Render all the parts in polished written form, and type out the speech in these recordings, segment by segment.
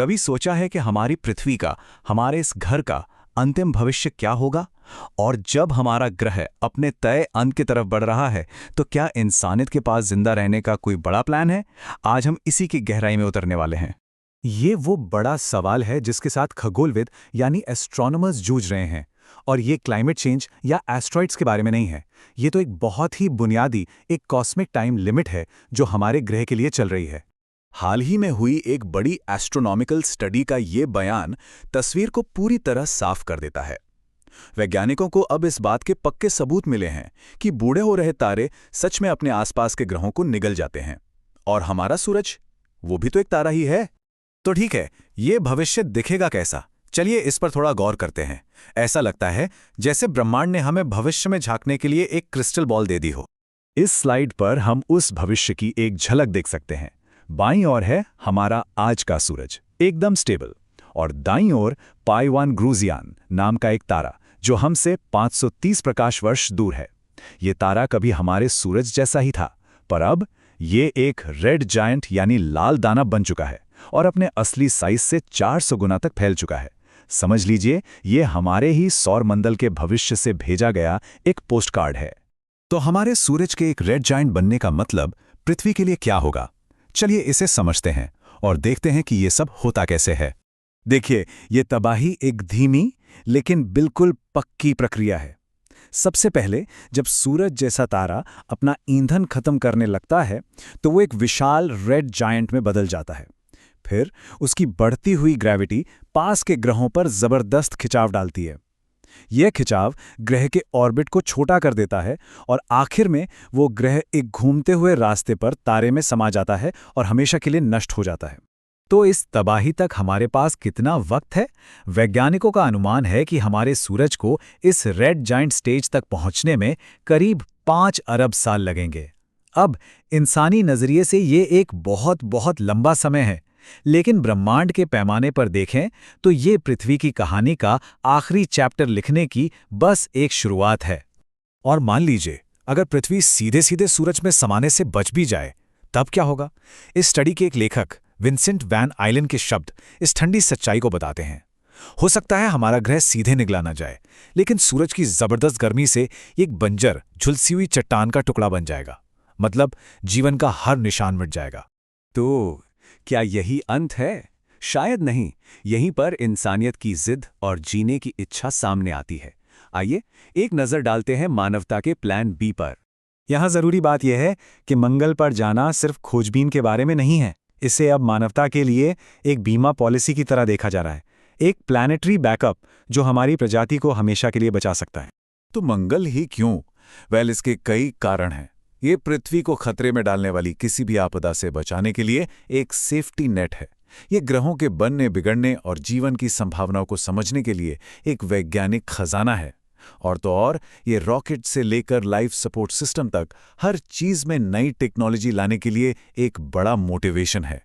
कभी सोचा है कि हमारी पृथ्वी का, हमारे इस घर का अंतिम भविष्य क्या होगा? और जब हमारा ग्रह अपने तय अंत की तरफ बढ़ रहा है, तो क्या इंसानियत के पास जिंदा रहने का कोई बड़ा प्लान है? आज हम इसी की गहराई में उतरने वाले हैं। ये वो बड़ा सवाल है जिसके साथ खगोलविद यानी एस्ट्रोनॉमर्स जूझ रहे हैं। और ये क्लाइमेट चेंज या एस्ट्रॉइड्स के बारे में नहीं है। ये तो एक बहुत ही बुनियादी, एक कॉस्मिक टाइम लिमिट है जो हमारे ग्रह के लिए चल रही है। हाल ही में हुई एक बड़ी एस्ट्रोनॉमिकल स्टडी का ये बयान तस्वीर को पूरी तरह साफ कर देता है। वैज्ञानिकों को अब इस बात के पक्के सबूत मिले हैं कि बूढ़े हो रहे तारे सच में अपने आसपास के ग्रहों को निगल जाते हैं। और हमारा सूरज, वो भी तो एक तारा ही है। तो ठीक है, ये भविष्य दिखेगा कैसा? चलिए इस पर थोड़ा गौर करते हैं। ऐसा लगता है जैसे ब्रह्मांड ने हमें भविष्य में झांकने के लिए एक क्रिस्टल बॉल दे दी हो। इस स्लाइड पर हम उस भविष्य की एक झलक देख सकते हैं। बाईं ओर है हमारा आज का सूरज, एकदम स्टेबल, और दाईं ओर पाई 1 ग्रूजियान नाम का एक तारा जो हमसे 530 प्रकाश वर्ष दूर है। ये तारा कभी हमारे सूरज जैसा ही था, पर अब ये एक रेड जायंट यानी लाल दाना बन चुका है और अपने असली साइज से 400 गुना तक फैल चुका है। समझ लीजिए, ये हमारे ही सौर मंडल के भविष्य से भेजा गया एक पोस्टकार्ड है। तो हमारे सूरज के एक रेड जायंट बनने का मतलब पृथ्वी के लिए क्या होगा? चलिए इसे समझते हैं और देखते हैं कि ये सब होता कैसे है। देखिए, ये तबाही एक धीमी लेकिन बिल्कुल पक्की प्रक्रिया है। सबसे पहले जब सूरज जैसा तारा अपना ईंधन खत्म करने लगता है, तो वो एक विशाल रेड जायंट में बदल जाता है। फिर उसकी बढ़ती हुई ग्रेविटी पास के ग्रहों पर जबरदस्त खिंचाव डालती है। यह खिंचाव ग्रह के ऑर्बिट को छोटा कर देता है और आखिर में वो ग्रह एक घूमते हुए रास्ते पर तारे में समा जाता है और हमेशा के लिए नष्ट हो जाता है। तो इस तबाही तक हमारे पास कितना वक्त है? वैज्ञानिकों का अनुमान है कि हमारे सूरज को इस रेड जायंट स्टेज तक पहुंचने में करीब 5 अरब साल लगेंगे। अब इंसानी नजरिए से ये एक बहुत बहुत लंबा समय है, लेकिन ब्रह्मांड के पैमाने पर देखें तो ये पृथ्वी की कहानी का आखिरी चैप्टर लिखने की बस एक शुरुआत है। और मान लीजिए, अगर पृथ्वी सीधे सीधे सूरज में समाने से बच भी जाए, तब क्या होगा? इस स्टडी के एक लेखक विंसेंट वैन आइलन के शब्द इस ठंडी सच्चाई को बताते हैं। हो सकता है हमारा ग्रह सीधे निगला ना जाए, लेकिन सूरज की जबरदस्त गर्मी से एक बंजर, झुलसी हुई चट्टान का टुकड़ा बन जाएगा। मतलब जीवन का हर निशान मिट जाएगा। तो क्या यही अंत है? शायद नहीं। यहीं पर इंसानियत की जिद और जीने की इच्छा सामने आती है। आइए एक नजर डालते हैं मानवता के प्लान बी पर। यहाँ जरूरी बात यह है कि मंगल पर जाना सिर्फ खोजबीन के बारे में नहीं है। इसे अब मानवता के लिए एक बीमा पॉलिसी की तरह देखा जा रहा है, एक प्लैनेटरी बैकअप जो हमारी प्रजाति को हमेशा के लिए बचा सकता है। तो मंगल ही क्यों? वेल, इसके कई कारण हैं। ये पृथ्वी को खतरे में डालने वाली किसी भी आपदा से बचाने के लिए एक सेफ्टी नेट है। ये ग्रहों के बनने, बिगड़ने और जीवन की संभावनाओं को समझने के लिए एक वैज्ञानिक खजाना है। और तो और, ये रॉकेट से लेकर लाइफ सपोर्ट सिस्टम तक हर चीज में नई टेक्नोलॉजी लाने के लिए एक बड़ा मोटिवेशन है।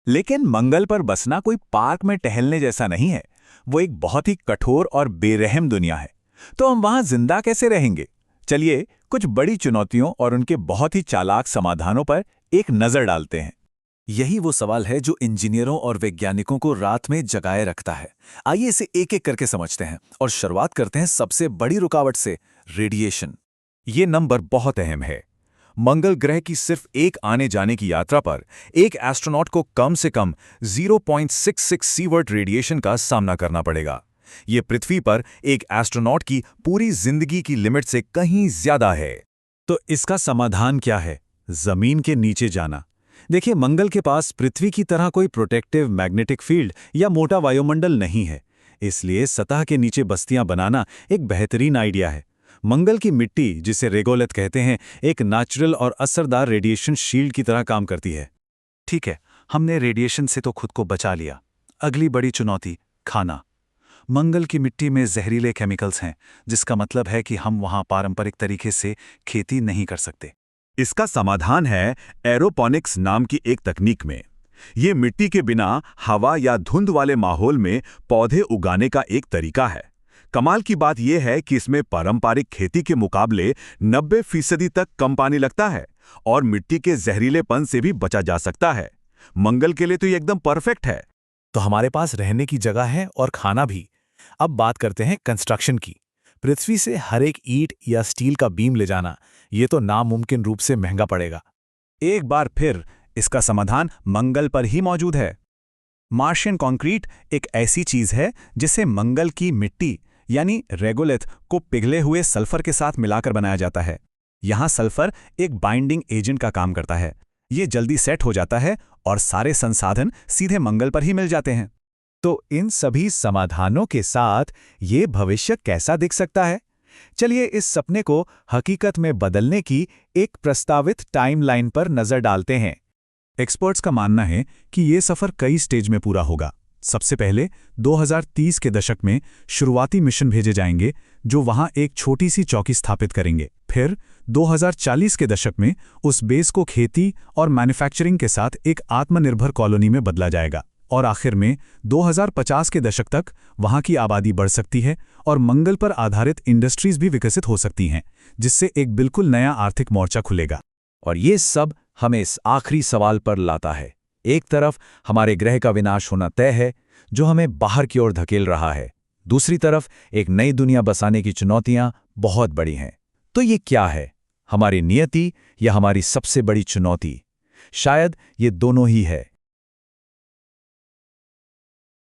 लेकिन मंगल पर बसना कोई पार्क में टहलने जैसा नहीं है। वो एक बहुत ही कठोर और बेरहम दुनिया है। तो हम वहां जिंदा कैसे रहेंगे? चलिए कुछ बड़ी चुनौतियों और उनके बहुत ही चालाक समाधानों पर एक नजर डालते हैं। यही वो सवाल है जो इंजीनियरों और वैज्ञानिकों को रात में जगाए रखता है। आइए इसे एक एक करके समझते हैं और शुरुआत करते हैं सबसे बड़ी रुकावट से, रेडिएशन। ये नंबर बहुत अहम है। मंगल ग्रह की सिर्फ एक आने जाने की यात्रा पर एक एस्ट्रोनॉट को कम से कम 0.66 सीवर्ट रेडिएशन का सामना करना पड़ेगा। ये पृथ्वी पर एक एस्ट्रोनॉट की पूरी जिंदगी की लिमिट से कहीं ज्यादा है। तो इसका समाधान क्या है? जमीन के नीचे जाना। देखिए, मंगल के पास पृथ्वी की तरह कोई प्रोटेक्टिव मैग्नेटिक फील्ड या मोटा वायुमंडल नहीं है, इसलिए सतह के नीचे बस्तियां बनाना एक बेहतरीन आइडिया है। मंगल की मिट्टी, जिसे रेगोलिथ कहते हैं, एक नेचुरल और असरदार रेडिएशन शील्ड की तरह काम करती है। ठीक है, हमने रेडिएशन से तो खुद को बचा लिया। अगली बड़ी चुनौती, खाना। मंगल की मिट्टी में जहरीले केमिकल्स हैं, जिसका मतलब है कि हम वहां पारंपरिक तरीके से खेती नहीं कर सकते। इसका समाधान है एरोपोनिक्स नाम की एक तकनीक में। ये मिट्टी के बिना हवा या धुंध वाले माहौल में पौधे उगाने का एक तरीका है। कमाल की बात यह है कि इसमें पारंपरिक खेती के मुकाबले 90% तक कम पानी लगता है और मिट्टी के जहरीलेपन से भी बचा जा सकता है। मंगल के लिए तो ये एकदम परफेक्ट है। तो हमारे पास रहने की जगह है और खाना भी। अब बात करते हैं कंस्ट्रक्शन की। पृथ्वी से हर एक ईंट या स्टील का बीम ले जाना, ये तो नामुमकिन रूप से महंगा पड़ेगा। एक बार फिर इसका समाधान मंगल पर ही मौजूद है। मार्शियन कंक्रीट एक ऐसी चीज है जिसे मंगल की मिट्टी यानी रेगोलिथ को पिघले हुए सल्फर के साथ मिलाकर बनाया जाता है। यहां सल्फर एक बाइंडिंग एजेंट का काम करता है। ये जल्दी सेट हो जाता है और सारे संसाधन सीधे मंगल पर ही मिल जाते हैं। तो इन सभी समाधानों के साथ ये भविष्य कैसा दिख सकता है? चलिए इस सपने को हकीकत में बदलने की एक प्रस्तावित टाइमलाइन पर नजर डालते हैं। एक्सपर्ट्स का मानना है कि ये सफर कई स्टेज में पूरा होगा। सबसे पहले 2030 के दशक में शुरुआती मिशन भेजे जाएंगे जो वहां एक छोटी सी चौकी स्थापित करेंगे। फिर 2040 के दशक में उस बेस को खेती और मैन्युफैक्चरिंग के साथ एक आत्मनिर्भर कॉलोनी में बदला जाएगा और आखिर में 2050 के दशक तक वहां की आबादी बढ़ सकती है और मंगल पर आधारित इंडस्ट्रीज भी विकसित हो सकती हैं, जिससे एक बिल्कुल नया आर्थिक मोर्चा खुलेगा। और ये सब हमें इस आखिरी सवाल पर लाता है। एक तरफ हमारे ग्रह का विनाश होना तय है, जो हमें बाहर की ओर धकेल रहा है। दूसरी तरफ एक नई दुनिया बसाने की चुनौतियां बहुत बड़ी हैं। तो ये क्या है, हमारी नियति या हमारी सबसे बड़ी चुनौती? शायद ये दोनों ही है।